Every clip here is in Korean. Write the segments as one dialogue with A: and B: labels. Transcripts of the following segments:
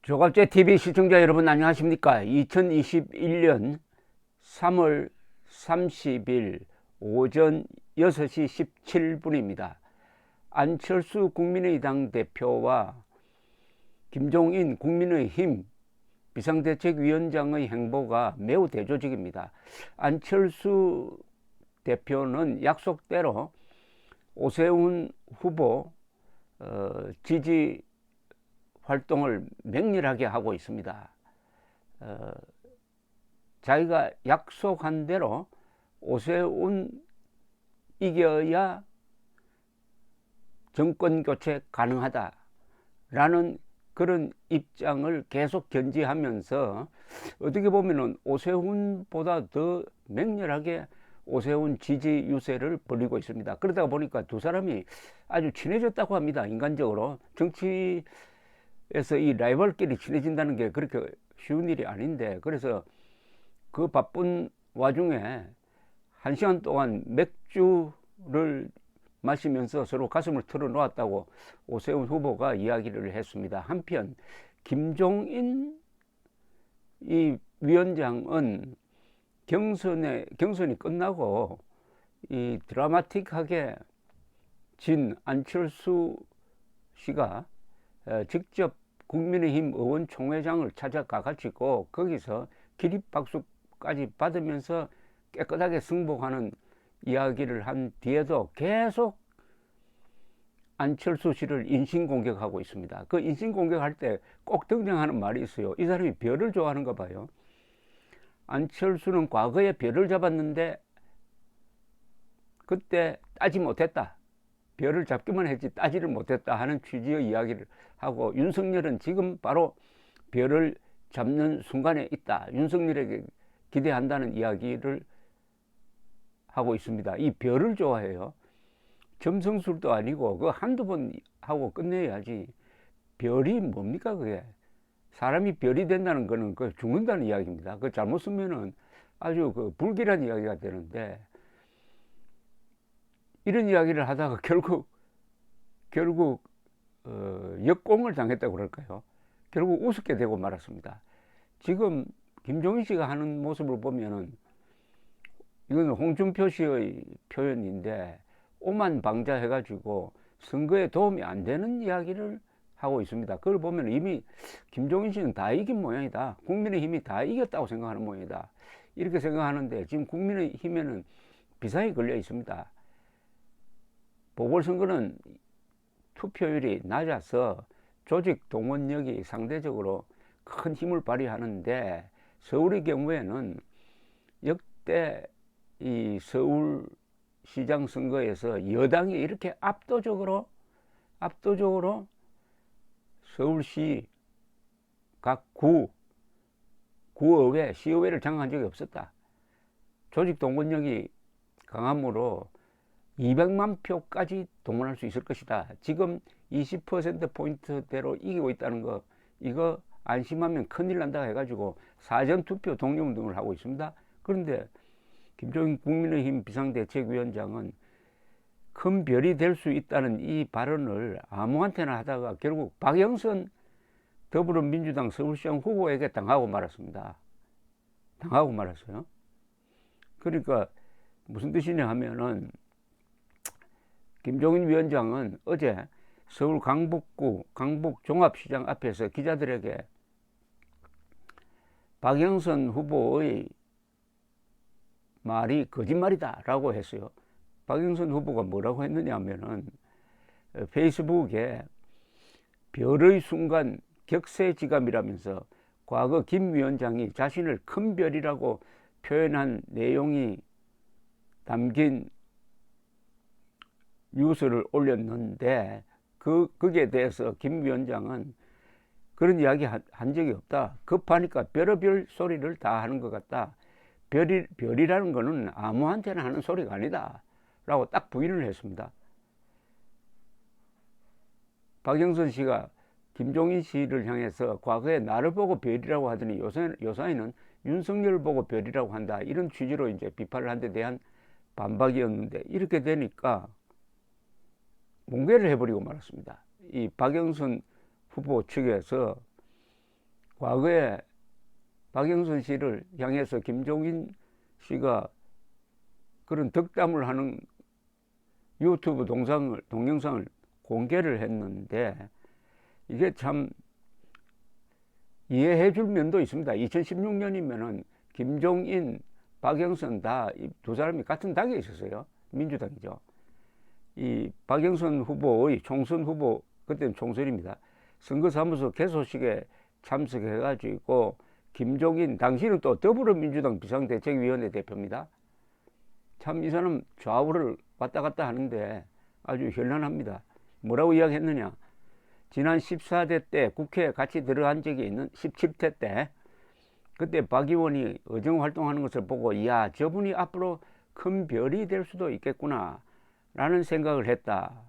A: 조갑제 TV 시청자 여러분 안녕하십니까? 2021년 3월 30일 오전 6시 17분입니다. 안철수 국민의당 대표와 김종인 국민의힘 비상대책위원장의 행보가 매우 대조적입니다. 안철수 대표는 약속대로 오세훈 후보 지지 활동을 맹렬하게 하고 있습니다. 자기가 약속한 대로 오세훈 이겨야 정권 교체 가능하다라는 그런 입장을 계속 견지하면서 어떻게 보면은 오세훈보다 더 맹렬하게 오세훈 지지 유세를 벌이고 있습니다. 그러다 보니까 두 사람이 아주 친해졌다고 합니다. 인간적으로 정치에서 이 라이벌끼리 친해진다는 게 그렇게 쉬운 일이 아닌데, 그래서 그 바쁜 와중에 1시간 동안 맥주를 마시면서 서로 가슴을 털어놓았다고 오세훈 후보가 이야기를 했습니다. 한편 김종인 이 위원장은 경선이 끝나고 이 드라마틱하게 진 안철수 씨가 직접 국민의힘 의원총회장을 찾아가 가지고 거기서 기립박수까지 받으면서 깨끗하게 승복하는 이야기를 한 뒤에도 계속 안철수 씨를 인신공격하고 있습니다. 그 인신공격할 때 꼭 등장하는 말이 있어요. 이 사람이 별을 좋아하는가 봐요. 안철수는 과거에 별을 잡았는데 그때 따지 못했다. 별을 잡기만 했지 따지를 못했다 하는 취지의 이야기를 하고, 윤석열은 지금 바로 별을 잡는 순간에 있다. 윤석열에게 기대한다는 이야기를 하고 있습니다. 이 별을 좋아해요. 점성술도 아니고 그 한두 번 하고 끝내야지. 별이 뭡니까 그게. 사람이 별이 된다는 거는 그 죽는다는 이야기입니다. 그 잘못 쓰면은 아주 그 불길한 이야기가 되는데, 이런 이야기를 하다가 결국 역공을 당했다고 그럴까요? 결국 우습게 되고 말았습니다. 지금 김종인 씨가 하는 모습을 보면은 이건 홍준표 씨의 표현인데 오만방자 해가지고 선거에 도움이 안 되는 이야기를 하고 있습니다. 그걸 보면 이미 김종인 씨는 다 이긴 모양이다. 국민의힘이 다 이겼다고 생각하는 모양이다. 이렇게 생각하는데 지금 국민의힘에는 비상이 걸려 있습니다. 보궐선거는 투표율이 낮아서 조직 동원력이 상대적으로 큰 힘을 발휘하는데, 서울의 경우에는 역대 이 서울시장 선거에서 여당이 이렇게 압도적으로 서울시 각 구의회, 시의회를 장악한 적이 없었다. 조직 동원력이 강함으로 200만 표까지 동원할 수 있을 것이다. 지금 20%포인트대로 이기고 있다는 거, 이거 안심하면 큰일 난다 해가지고 사전투표 독려운동을 하고 있습니다. 그런데 김종인 국민의힘 비상대책위원장은 큰 별이 될 수 있다는 이 발언을 아무한테나 하다가 결국 박영선 더불어민주당 서울시장 후보에게 당하고 말았습니다. 당하고 말았어요. 그러니까 무슨 뜻이냐 하면은, 김종인 위원장은 어제 서울 강북구 강북종합시장 앞에서 기자들에게 박영선 후보의 말이 거짓말이다 라고 했어요. 박영선 후보가 뭐라고 했느냐 하면은 페이스북에 별의 순간 격세지감이라면서 과거 김 위원장이 자신을 큰 별이라고 표현한 내용이 담긴 뉴스를 올렸는데, 거기에 대해서 김 위원장은 그런 이야기 한 적이 없다. 급하니까 별의별 소리를 다 하는 것 같다. 별이라는 거는 아무한테나 하는 소리가 아니다 라고 딱 부인을 했습니다. 박영선 씨가 김종인 씨를 향해서 과거에 나를 보고 별이라고 하더니 요사이는 윤석열을 보고 별이라고 한다, 이런 취지로 이제 비판을 한 데 대한 반박이었는데, 이렇게 되니까 뭉개를 해버리고 말았습니다. 이 박영선 후보 측에서 과거에 박영선 씨를 향해서 김종인 씨가 그런 덕담을 하는 유튜브 동영상을 공개를 했는데, 이게 참 이해해 줄 면도 있습니다. 2016년이면은 김종인, 박영선 다 두 사람이 같은 당에 있었어요. 민주당이죠. 이 박영선 후보의 총선 후보, 그때는 총선입니다. 선거사무소 개소식에 참석해가지고 김종인, 당시는 또 더불어민주당 비상대책위원회 대표입니다. 참 이 사람 좌우를 왔다 갔다 하는데 아주 현란합니다. 뭐라고 이야기했느냐? 지난 14대 때 국회에 같이 들어간 적이 있는 17대 때, 그때 박 의원이 의정 활동하는 것을 보고, 이야, 저분이 앞으로 큰 별이 될 수도 있겠구나 라는 생각을 했다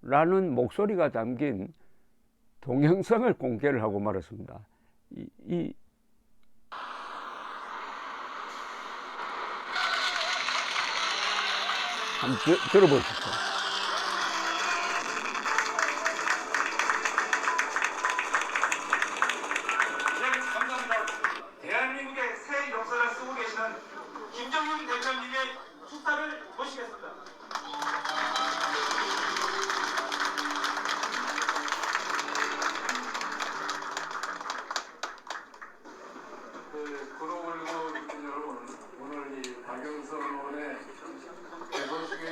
A: 라는 목소리가 담긴 동영상을 공개를 하고 말았습니다. 한번 들어보십시오.
B: 네, 감사합니다. 대한민국의 새 역사를 쓰고 계시는 김종인 대표님의 축사를 모시겠습니다.
C: 구로울고 계신 여러분, 오늘 이 박영선 의원의 개소식에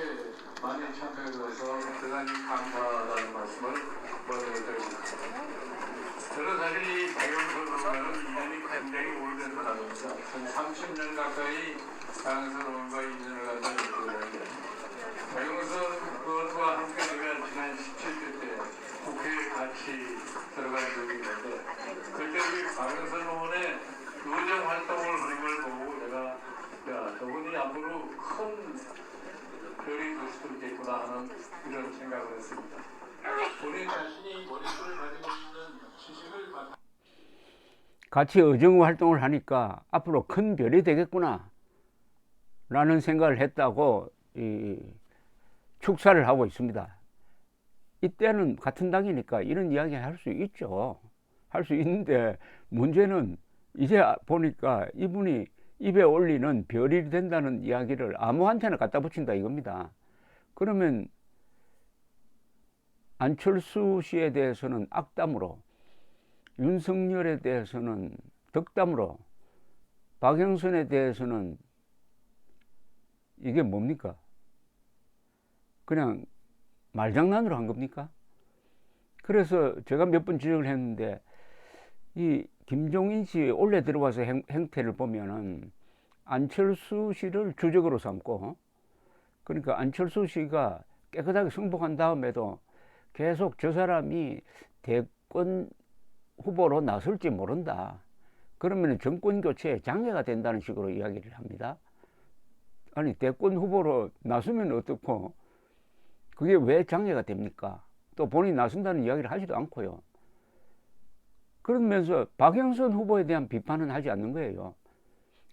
C: 많이 참여해 주셔서 대단히 감사하다는 말씀을 먼저 드립니다. 저는 사실 이 박영선 의원은 인연이 굉장히 오래된 사람입니다. 한 30년 가까이 박영선 의원과 인연을 갖다 있고 있는데, 박영선 의원과 함께 제가 지난 17대 때 국회에 같이 들어간 적이 있는데, 그때 우리 박영선 의원의 의정 활동을 하는 걸 보고 내가, 야, 저분이 앞으로 큰 별이 될 수도 있겠구나 하는 이런 생각을 했습니다. 본인 자신이 머릿속에 가지고 있는 지식을
A: 같이 의정 활동을 하니까 앞으로 큰 별이 되겠구나 라는 생각을 했다고 축사를 하고 있습니다. 이때는 같은 당이니까 이런 이야기 할 수 있죠. 할 수 있는데, 문제는 이제 보니까 이분이 입에 올리는 별이 된다는 이야기를 아무한테나 갖다 붙인다 이겁니다. 그러면 안철수 씨에 대해서는 악담으로, 윤석열에 대해서는 덕담으로, 박영선에 대해서는 이게 뭡니까? 그냥 말장난으로 한 겁니까? 그래서 제가 몇 번 지적을 했는데, 이 김종인 씨 올해 들어와서 행태를 보면은 안철수 씨를 주적으로 삼고, 그러니까 안철수 씨가 깨끗하게 승복한 다음에도 계속 저 사람이 대권 후보로 나설지 모른다, 그러면 정권 교체에 장애가 된다는 식으로 이야기를 합니다. 아니, 대권 후보로 나서면 어떻고, 그게 왜 장애가 됩니까? 또 본인이 나선다는 이야기를 하지도 않고요. 그러면서 박영선 후보에 대한 비판은 하지 않는 거예요.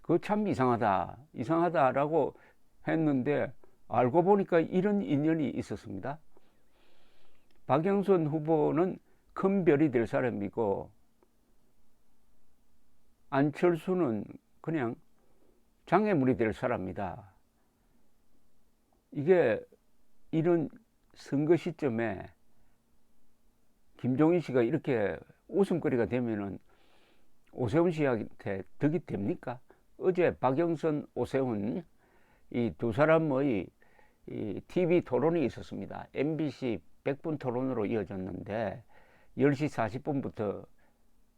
A: 그거 참 이상하다라고 했는데, 알고 보니까 이런 인연이 있었습니다. 박영선 후보는 큰 별이 될 사람이고, 안철수는 그냥 장애물이 될 사람이다. 이게 이런 선거 시점에 김종인 씨가 이렇게 웃음거리가 되면은 오세훈 씨한테 덕이 됩니까? 어제 박영선, 오세훈 이 두 사람의 이 TV 토론이 있었습니다. MBC 100분 토론으로 이어졌는데 10시 40분부터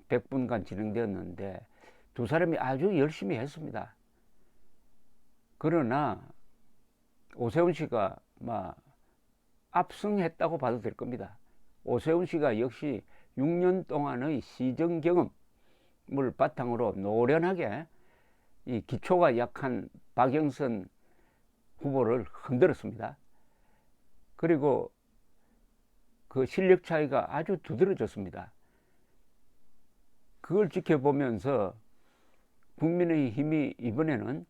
A: 100분간 진행되었는데 두 사람이 아주 열심히 했습니다. 그러나 오세훈 씨가 막 압승했다고 봐도 될 겁니다. 오세훈 씨가 역시 6년 동안의 시정 경험을 바탕으로 노련하게 이 기초가 약한 박영선 후보를 흔들었습니다. 그리고 그 실력 차이가 아주 두드러졌습니다. 그걸 지켜보면서 국민의힘이 이번에는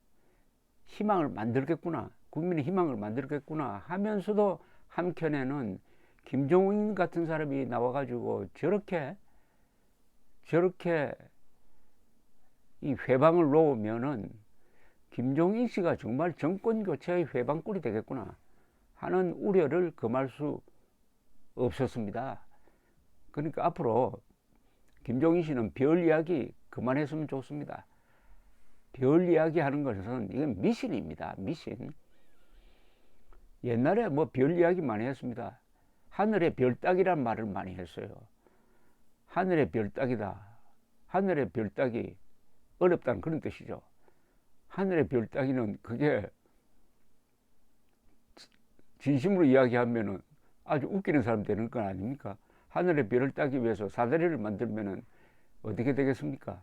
A: 희망을 만들겠구나, 국민의 희망을 만들겠구나 하면서도 한켠에는 김종인 같은 사람이 나와가지고 저렇게 저렇게 이 회방을 놓으면은 김종인 씨가 정말 정권 교체의 회방꾼이 되겠구나 하는 우려를 금할 수 없었습니다. 그러니까 앞으로 김종인 씨는 별 이야기 그만했으면 좋습니다. 별 이야기 하는 것은 이건 미신입니다. 미신. 옛날에 뭐 별 이야기 많이 했습니다. 하늘의 별 따기란 말을 많이 했어요. 하늘의 별 따기다. 하늘의 별 따기 어렵다는 그런 뜻이죠. 하늘의 별 따기는 그게 진심으로 이야기하면은 아주 웃기는 사람 되는 건 아닙니까? 하늘의 별을 따기 위해서 사다리를 만들면은 어떻게 되겠습니까?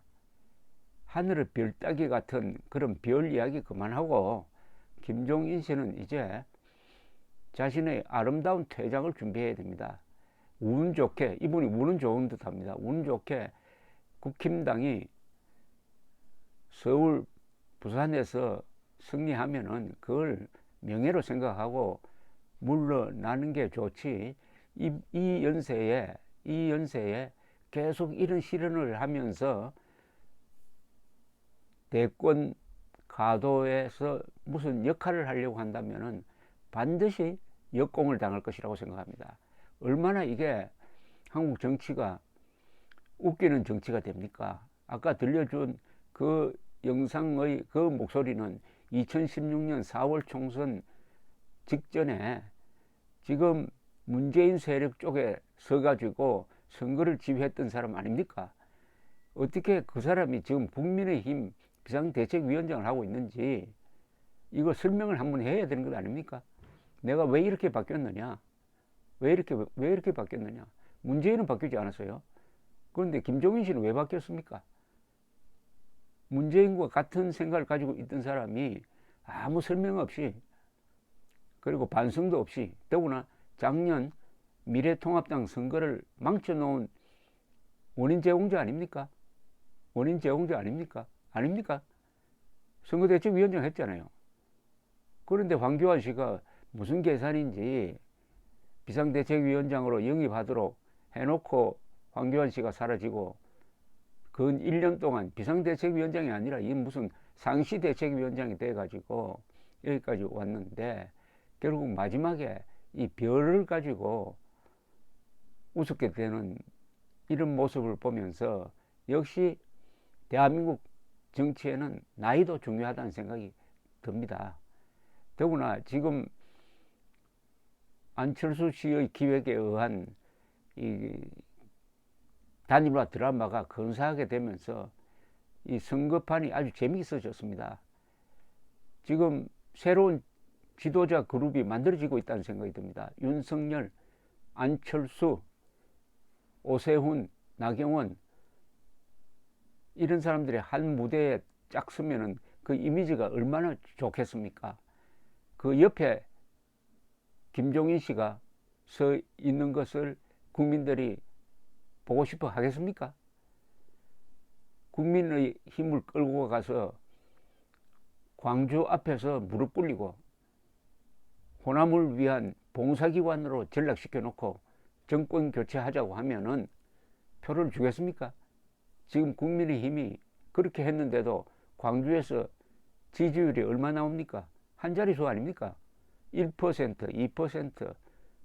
A: 하늘의 별 따기 같은 그런 별 이야기 그만하고 김종인 씨는 이제 자신의 아름다운 퇴장을 준비해야 됩니다. 운 좋게, 이분이 운은 좋은 듯 합니다. 운 좋게 국힘당이 서울, 부산에서 승리하면은 그걸 명예로 생각하고 물러나는 게 좋지. 이 연세에 계속 이런 실현을 하면서 대권 가도에서 무슨 역할을 하려고 한다면은 반드시 역공을 당할 것이라고 생각합니다. 얼마나 이게 한국 정치가 웃기는 정치가 됩니까? 아까 들려준 그 영상의 그 목소리는 2016년 4월 총선 직전에 지금 문재인 세력 쪽에 서가지고 선거를 지휘했던 사람 아닙니까? 어떻게 그 사람이 지금 국민의힘 비상대책위원장을 하고 있는지 이거 설명을 한번 해야 되는 것 아닙니까? 내가 왜 이렇게 바뀌었느냐? 왜 이렇게 바뀌었느냐? 문재인은 바뀌지 않았어요. 그런데 김종인 씨는 왜 바뀌었습니까? 문재인과 같은 생각을 가지고 있던 사람이 아무 설명 없이 그리고 반성도 없이 더구나 작년 미래통합당 선거를 망쳐놓은 원인 제공자 아닙니까? 원인 제공자 아닙니까? 아닙니까? 선거대책위원장 했잖아요. 그런데 황교안 씨가 무슨 계산인지 비상대책위원장으로 영입하도록 해놓고 황교안 씨가 사라지고 근 1년 동안 비상대책위원장이 아니라 이 무슨 상시대책위원장이 돼가지고 여기까지 왔는데 결국 마지막에 이 별을 가지고 우습게 되는 이런 모습을 보면서 역시 대한민국 정치에는 나이도 중요하다는 생각이 듭니다. 더구나 지금 안철수 씨의 기획에 의한 이 단일화 드라마가 건사하게 되면서 이 선거판이 아주 재미있어졌습니다. 지금 새로운 지도자 그룹이 만들어지고 있다는 생각이 듭니다. 윤석열, 안철수, 오세훈, 나경원 이런 사람들이 한 무대에 짝 서면은 그 이미지가 얼마나 좋겠습니까? 그 옆에 김종인 씨가 서 있는 것을 국민들이 보고 싶어 하겠습니까? 국민의 힘을 끌고 가서 광주 앞에서 무릎 꿇리고 호남을 위한 봉사기관으로 전락시켜 놓고 정권 교체하자고 하면은 표를 주겠습니까? 지금 국민의힘이 그렇게 했는데도 광주에서 지지율이 얼마 나옵니까? 한 자릿수 아닙니까? 1%, 2%,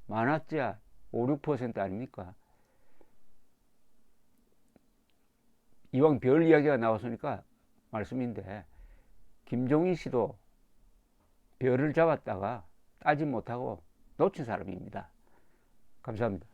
A: 많았자 5, 6% 아닙니까? 이왕 별 이야기가 나왔으니까 말씀인데 김종인 씨도 별을 잡았다가 따지 못하고 놓친 사람입니다. 감사합니다.